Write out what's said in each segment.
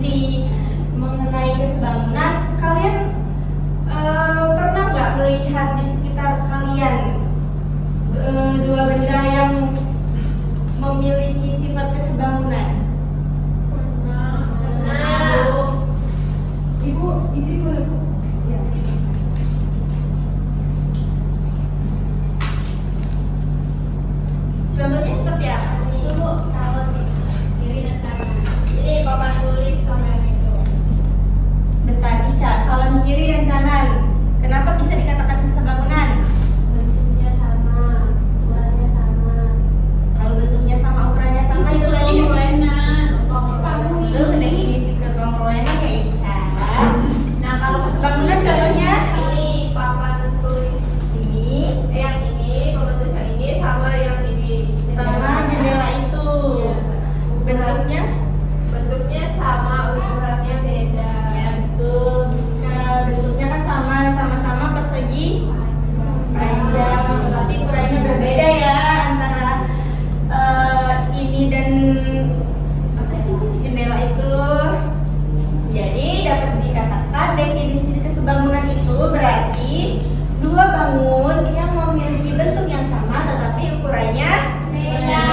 definisi mengenai kesebangunan, kalian pernah nggak melihat di sekitar kalian dua benda yang memiliki sifat kesebangunan? Ibu, izin boleh Bu? Ya. Contohnya seperti apa? Ini Bu, salon kiri dan kanan. Ini papan tulis sama yang itu. Bentar, Ica, salon kiri dan kanan. Kenapa bisa dikatakan kesebangunan? Bentuknya sama, ukurannya sama. Kalau bentuknya sama, ukurannya sama, itu tadi udah gini sih kekongruennya kayak Ica. Nah, kalau kesebangunan contohnya Ini papan tulis ini yang ini, papan tulis yang ini sama yang ini. sama jendela itu. Bentuknya Bentuknya sama, ukurannya beda. ya betul. Jika bentuknya kan sama-sama persegi panjang, tapi ukurannya berbeda ya antara ini dan apa sih jendela itu. Jadi dapat dikatakan definisi kesebangunan itu berarti dua bangun yang memiliki bentuk yang sama tetapi ukurannya Beda.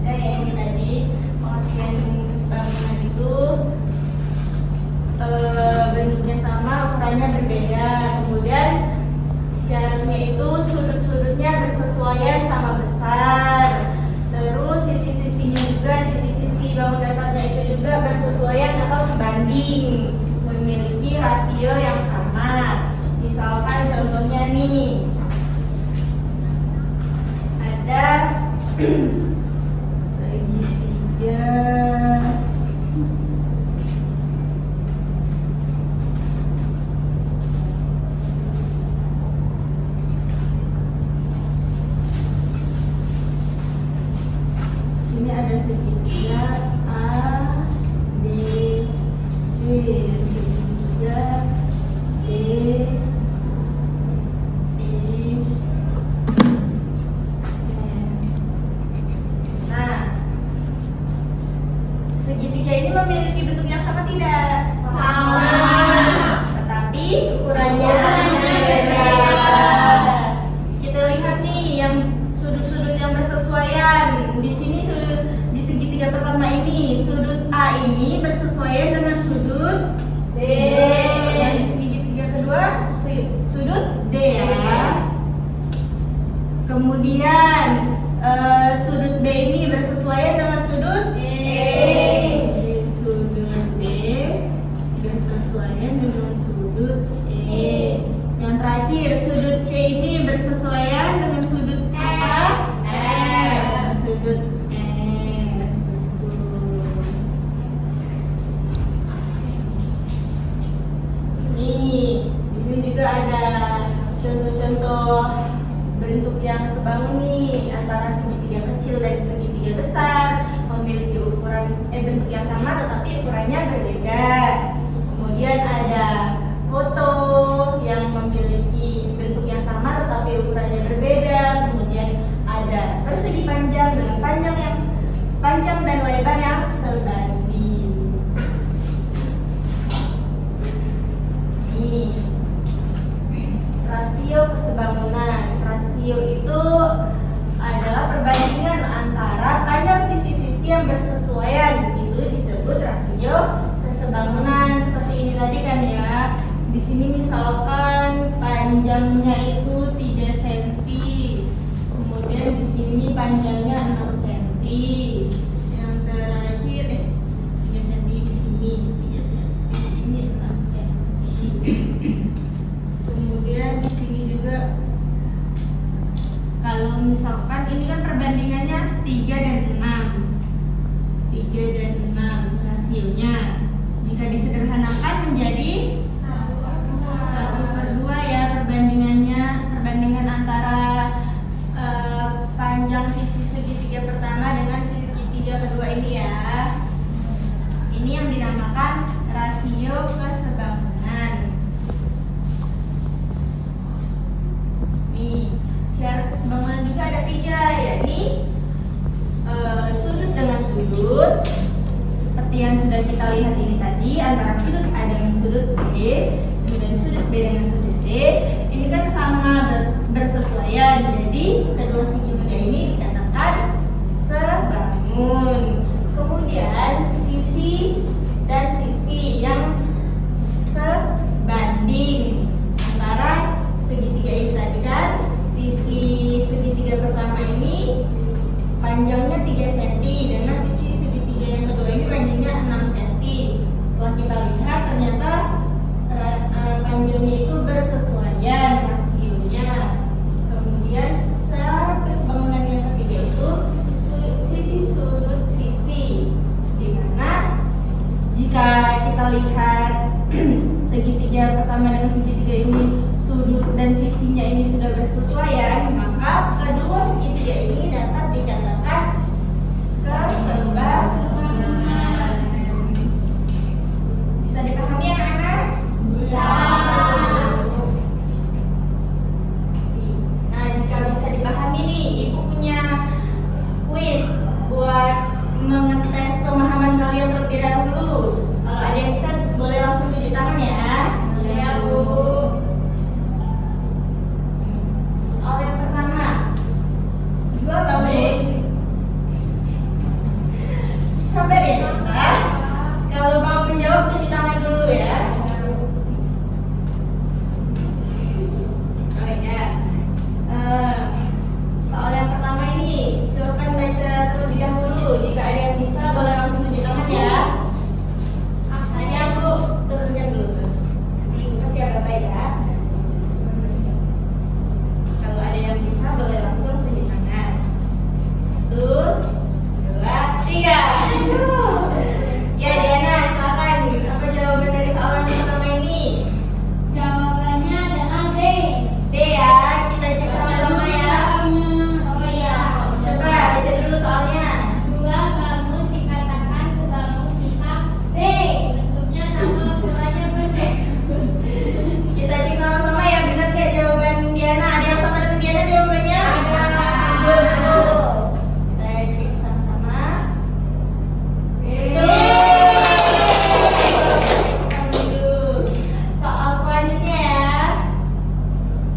Kemudian ini tadi pengertian kesebangunan itu bentuknya sama, ukurannya berbeda. Kemudian syaratnya itu sudut-sudutnya bersesuaian sama besar. Terus sisi-sisinya juga, sisi-sisi bangun datarnya itu juga bersesuaian atau sebanding, memiliki rasio yang sama. Misalkan contohnya nih, ada segitiga sini ada segitiga A, B, C, segitiga D, E, F. Nah, segitiga ini memiliki bentuk yang sama tidak? Sama. Tetapi ukurannya beda. Kita lihat nih yang sudut-sudut yang bersesuaian. Di sini di segitiga pertama ini sudut A ini bersesuaian dengan sudut B. Yang di segitiga kedua sudut D ya. Kemudian sudut B ini bersesuaian dengan sudut sudut B bersesuaian dengan sudut E. Yang terakhir sudut C ini bersesuaian dengan sudut apa? Sudut E. Nih, di sini juga ada contoh-contoh bentuk yang sebangun nih antara segitiga kecil dan segitiga besar, memiliki bentuk yang sama tetapi ukurannya berbeda. Kemudian ada foto yang memiliki bentuk yang sama tetapi ukurannya berbeda. Kemudian ada persegi panjang dengan panjang dan lebar yang sebanding. Nih, rasio kesebangunan. Rasio itu adalah perbandingan antara panjang sisi-sisi yang bersesuaian. Itu disebut rasio kesebangunan. Seperti ini tadi kan ya. Di sini misalkan panjangnya itu 3 cm. Kemudian di sini panjangnya 6 cm. Yang terakhir 3 cm di sini, 3 cm ini 6 cm. Kemudian di sini juga kalau misalkan ini kan perbandingannya 3 dan 6. 3 dan 6 rasionya. Jika disederhanakan menjadi 1/2 ya perbandingan antara panjang sisi segitiga pertama dengan segitiga kedua ini ya. Ini yang dinamakan rasio kesebangunan. Nih, syarat kesebangunan tadi antara sudut A dengan sudut B, kemudian sudut B dengan sudut D, ini kan sama bersesuaian. Jadi kedua segitiga ini dikatakan sebangun. Kemudian sisi dan sisi yang sebanding antara segitiga ini tadi kan. Sisi segitiga pertama ini panjangnya 3 cm dengan sisi segitiga yang kedua ini panjangnya 6 cm. Setelah kita lihat ternyata panjangnya itu bersesuaian rasionya. Kemudian syarat kesebangunan yang ketiga itu sisi surut sisi, di mana jika kita lihat segitiga pertama dengan segitiga ini sudut dan sisinya ini sudah bersesuaian, maka kedua segitiga ini dapat dikatakan kesebangunan. Bisa dipahami anak-anak? Bisa. Nah, jika bisa dipahami nih, Ibu punya kuis buat mengetes pemahaman kalian terlebih dahulu. Kalau ada yang bisa, boleh langsung cuci tangan ya. Boleh ya, Bu. Soal yang pertama, 2 bangun. Sabar ya, Nesta. Kalau mau menjawab, cuci tangan dulu ya. Oh ya. Soal yang pertama ini, silakan baca terlebih dahulu. Jika ada yang bisa, boleh langsung cuci tangan ya. Saya, Bu. Turunkan dulu. Nanti Ibu kasih yang bapak ya. Kalau ada yang bisa, boleh langsung cuci tangan. 1, 2, 3. Ya Diana, silakan. Apa jawaban dari soalan yang pertama ini? Jawabannya adalah B. B ya. Kita cek sama-sama ya. Oh iya. Coba baca dulu soalnya. 2 bangun dikatakan sebangun pihak B. Bentuknya sama, polanya berbeda. Kita cek sama-sama ya. Benar nggak jawaban Diana? Ada yang sama dengan Diana jawabannya? Betul. Kita cek sama-sama. Soal selanjutnya ya.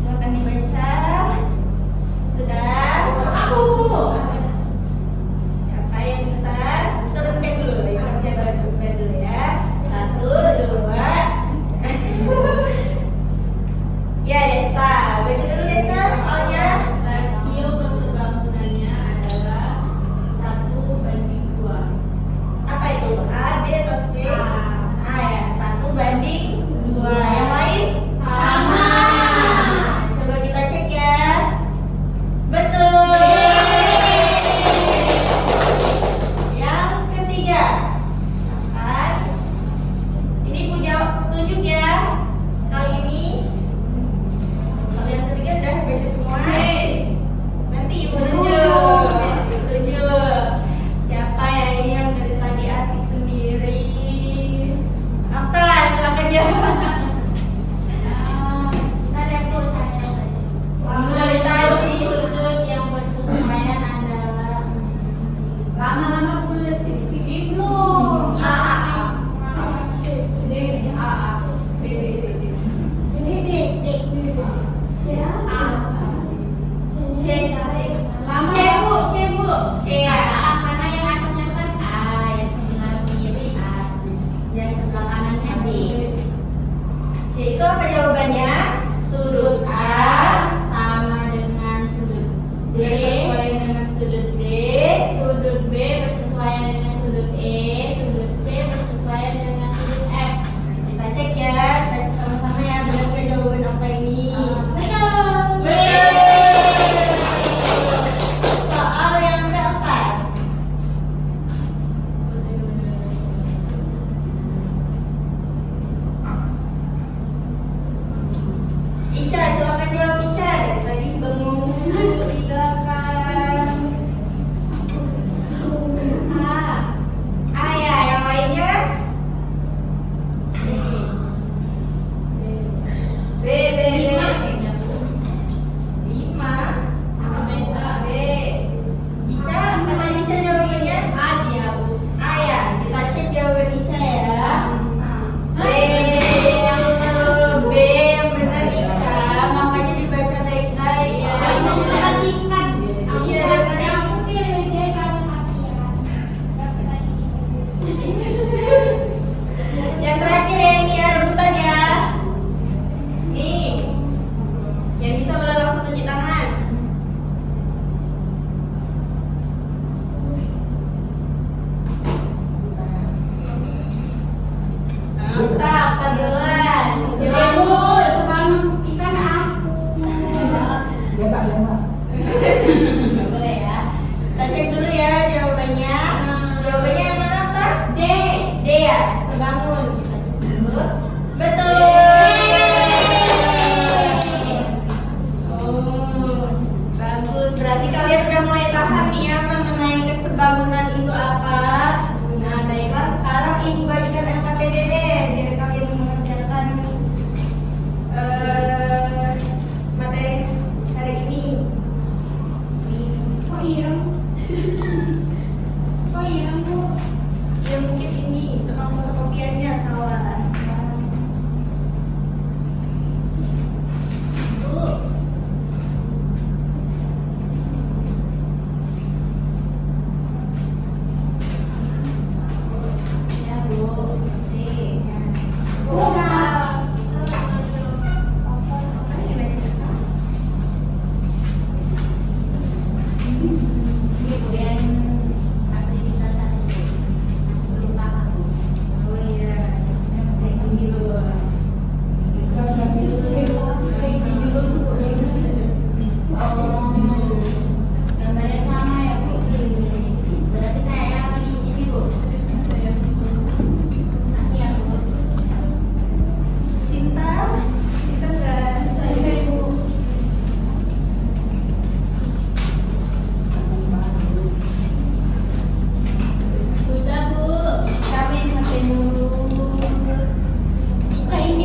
Silakan dibaca. Sudah? Aku, Bu. Siapa yang bisa? Turunkan dulu. Ibu kasih baca dulu ya. 1, 2. Ya Desta. Baca dulu Desta soalnya. Rasio kesebangunannya adalah 1:2. Apa itu? A, B atau C? A. A ya. 1:2. Yang lain? Sama. Coba kita cek ya. Betul. Yang ketiga. Silakan. Ini Bu jawab, tunjuk ya. Kali ini. Kalau yang ketiga udah baca semua. C. Nanti Ibu tunjuk. Ibu tunjuk. Siapa ya ini yang dari tadi asik sendiri? Apa? Silakan jawab. Ntar ya, Bu, saya saja. Dari tadi. Sudut yang bersesuaian adalah lama-lama tulis di sini belum. A. Sini A. B. Sini D. C. A. C. Lama ya, Bu. C, Bu. C ya. Karena yang atasnya kan A, yang sebelah kiri A, yang sebelah kanannya B. C itu apa jawabannya? Sudut A Sama dengan sudut D. bersesuaian dengan sudut D. Sudut B bersesuaian dengan sudut E. Sudut C bersesuaian dengan sudut F. Kita cek ya, kita cek sama-sama ya. Benar nggak jawaban apa ini? Betul. Betul. Soal yang keempat. Okta duluan. Sudah Bu, sebangun ikan aku. Ya Mbak, ya Mbak. Nggak boleh ya. Kita cek dulu ya jawabannya. Jawabannya yang mana, Okta? D. D ya, sebangun. Kita cek dulu. Betul. Oh, bagus. Berarti kalian udah mulai paham nih ya mengenai kesebangunan itu apa. Nah, baiklah sekarang Ibu bagikan LKPD deh biar kalian mengerjakan materi hari ini. Oh iya. Oh iya Bu. Ya mungkin ini tukang fotokopiannya salah. Bu. Ya Bu. D. Bukan. Ini Bu yang aktivitas satu. Belum paham Bu. Oh iya, kayak gini loh. Gambarnya sama ya Bu. Berarti kayak ini Bu. Masih ya Bu. Cinta, bisa nggak? Bisa Bu. Sudah Bu. Kami sampai dulu. Ica ini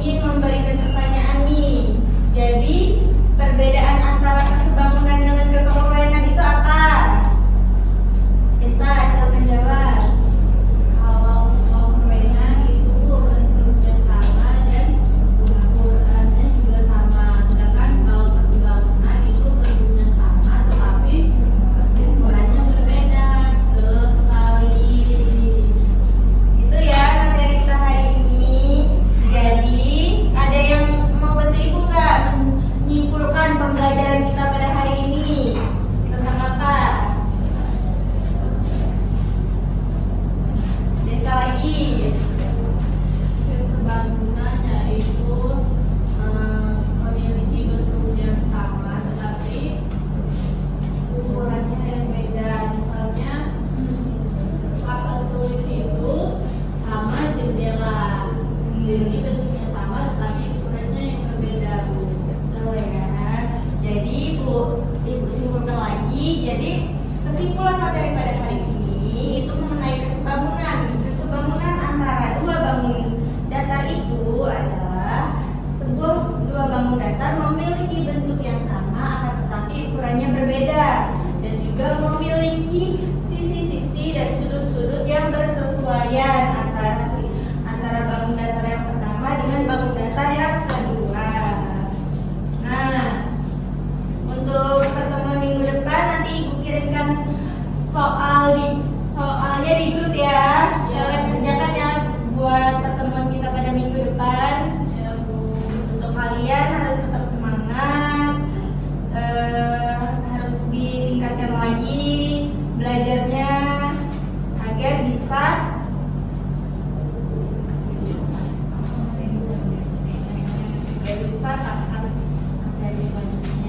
ingin memberikan pertanyaan nih. Jadi perbedaan antara kesebangunan dengan kekelompaan itu apa? Desta, silakan jawab. Kalau permainan itu bentuknya sama dan ukurannya juga sama. Sedangkan kalau kesebangunan itu bentuknya sama tetapi ukurannya berbeda. Betul sekali. Itu ya materi kita hari ini. Jadi ada yang mau bantu ibu nggak menyimpulkan pembelajaran kita pada hari ini tentang apa? Desa lagi. Kesebangunan yaitu memiliki bentuk yang sama tetapi ukurannya yang beda. Misalnya papan tulis itu sama jendela. Jadi bentuknya sama tetapi ukurannya yang berbeda, Bu. Betul ya. Jadi ibu simpulkan lagi. Jadi kesimpulan materi pada hari ini itu mengenai kesebangunan. Kesebangunan antara dua bangun datar itu adalah dua bangun datar memiliki bentuk yang sama akan tetapi ukurannya berbeda dan juga memiliki sisi-sisi dan sudut-sudut yang bersesuaian antara bangun datar yang pertama dengan bangun datar yang kedua. Nah, untuk pertemuan minggu depan nanti ibu kirimkan soalnya di grup ya. Kalian kerjakan ya buat pertemuan kita pada minggu depan. Ya, Bu. Untuk kalian harus tetap semangat, harus ditingkatkan lagi belajarnya agar bisa tahan dari selanjutnya.